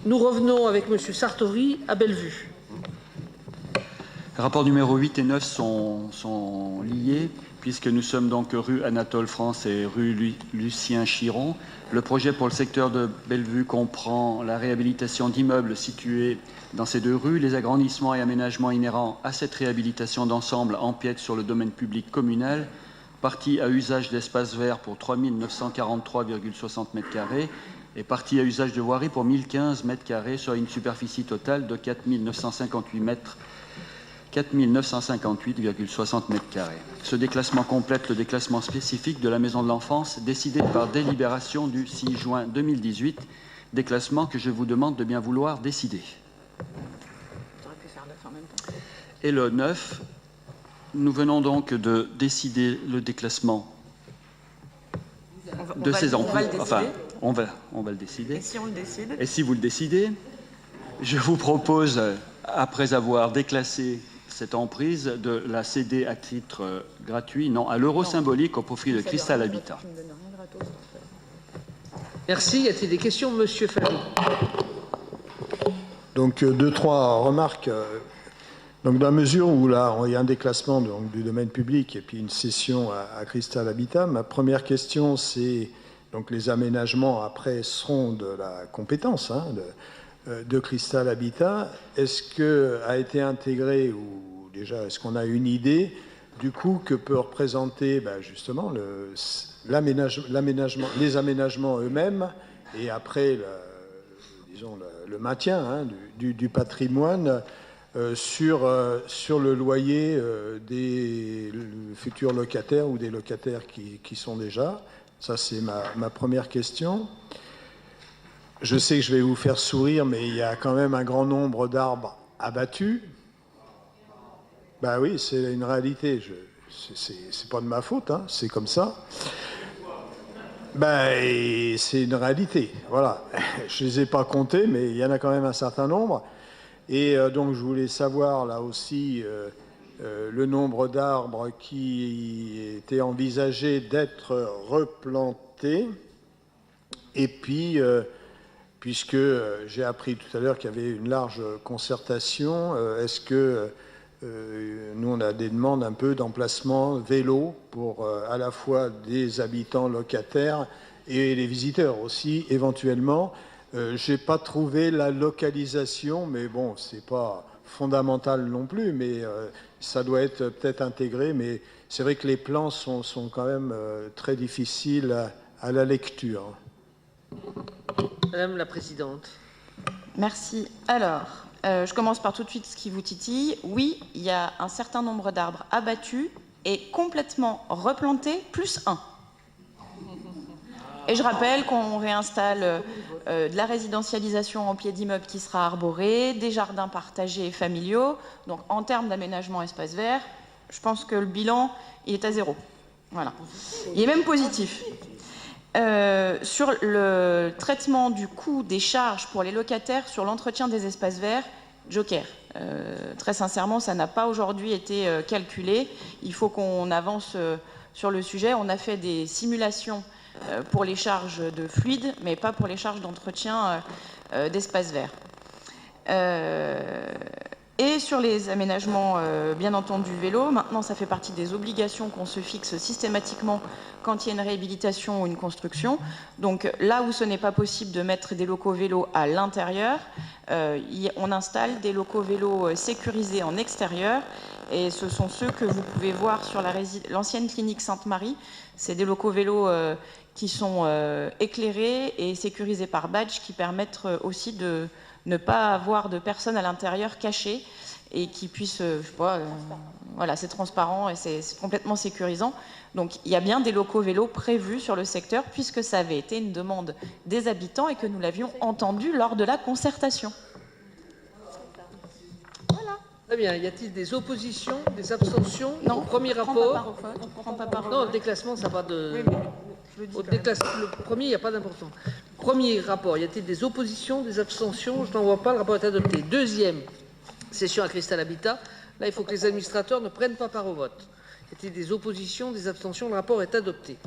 Nous revenons avec M. Sartori à Bellevue. Les rapports numéro 8 et 9 sont liés, puisque nous sommes donc rue Anatole France et rue Lucien Chiron. Le projet pour le secteur de Bellevue comprend la réhabilitation d'immeubles situés dans ces deux rues. Les agrandissements et aménagements inhérents à cette réhabilitation d'ensemble empiètent sur le domaine public communal, partie à usage d'espace vert pour 3 943,60 m² et partie à usage de voirie pour 1015 m², soit une superficie totale de 4 958,60 m². Ce déclassement complète le déclassement spécifique de la maison de l'enfance décidé par délibération du 6 juin 2018, déclassement que je vous demande de bien vouloir décider. Et le 9, nous venons donc de décider le déclassement de ces emprises. Enfin, on va le décider. Et si on le décide? Et si vous le décidez, je vous propose, après avoir déclassé cette emprise, de la céder à titre gratuit, non, à l'euro symbolique au profit de Cristal Habitat. Merci. Y a-t-il des questions, Monsieur Favy? Donc, deux, trois remarques. Donc, dans la mesure où là, il y a un déclassement donc, du domaine public et puis une cession à Cristal Habitat, ma première question, c'est donc les aménagements après seront de la compétence de Cristal Habitat. Est-ce que a été intégré ou déjà est-ce qu'on a une idée du coût que peut représenter justement les aménagements eux-mêmes et après le maintien du patrimoine sur le loyer des futurs locataires ou des locataires qui sont déjà. Ça, c'est ma première question. Je sais que je vais vous faire sourire, mais il y a quand même un grand nombre d'arbres abattus. Ben oui, c'est une réalité. C'est pas de ma faute, c'est comme ça. C'est une réalité. Voilà. Je les ai pas comptés, mais il y en a quand même un certain nombre. Et donc, je voulais savoir là aussi le nombre d'arbres qui étaient envisagés d'être replantés. Et puis, puisque j'ai appris tout à l'heure qu'il y avait une large concertation, est-ce que nous, on a des demandes un peu d'emplacement vélo pour à la fois des habitants locataires et les visiteurs aussi, éventuellement. Je n'ai pas trouvé la localisation, mais bon, ce n'est pas fondamental non plus, mais ça doit être peut-être intégré. Mais c'est vrai que les plans sont quand même très difficiles à la lecture. Madame la Présidente. Merci. Alors, je commence par tout de suite ce qui vous titille. Oui, il y a un certain nombre d'arbres abattus et complètement replantés, plus un. Et je rappelle qu'on réinstalle de la résidentialisation en pied d'immeuble qui sera arborée, des jardins partagés et familiaux. Donc, en termes d'aménagement espace vert, je pense que le bilan, il est à 0. Voilà. Il est même positif. Sur le traitement du coût des charges pour les locataires sur l'entretien des espaces verts, joker. Très sincèrement, ça n'a pas aujourd'hui été calculé. Il faut qu'on avance sur le sujet. On a fait des simulations pour les charges de fluide, mais pas pour les charges d'entretien d'espaces verts. Et sur les aménagements, bien entendu, vélo, maintenant ça fait partie des obligations qu'on se fixe systématiquement quand il y a une réhabilitation ou une construction. Donc là où ce n'est pas possible de mettre des locaux vélos à l'intérieur, on installe des locaux vélos sécurisés en extérieur. Et ce sont ceux que vous pouvez voir sur l'ancienne clinique Sainte-Marie. C'est des locaux vélos qui sont éclairés et sécurisés par badge qui permettent aussi de ne pas avoir de personnes à l'intérieur cachées et qui puissent, je sais pas, voilà, c'est transparent et c'est complètement sécurisant. Donc il y a bien des locaux vélos prévus sur le secteur puisque ça avait été une demande des habitants et que nous l'avions entendu lors de la concertation. Voilà. Très bien. Y a-t-il des oppositions, des abstentions Non, au premier rapport? On ne prend pas part. Non, le déclassement, ça n'a pas de... Oui, Au déclassement, le premier, il n'y a pas d'importance. Premier rapport, y a-t-il des oppositions, des abstentions? Je n'en vois pas, le rapport est adopté. Deuxième session à Cristal Habitat. Là, il faut que les administrateurs ne prennent pas part au vote. Y a-t-il des oppositions, des abstentions? Le rapport est adopté.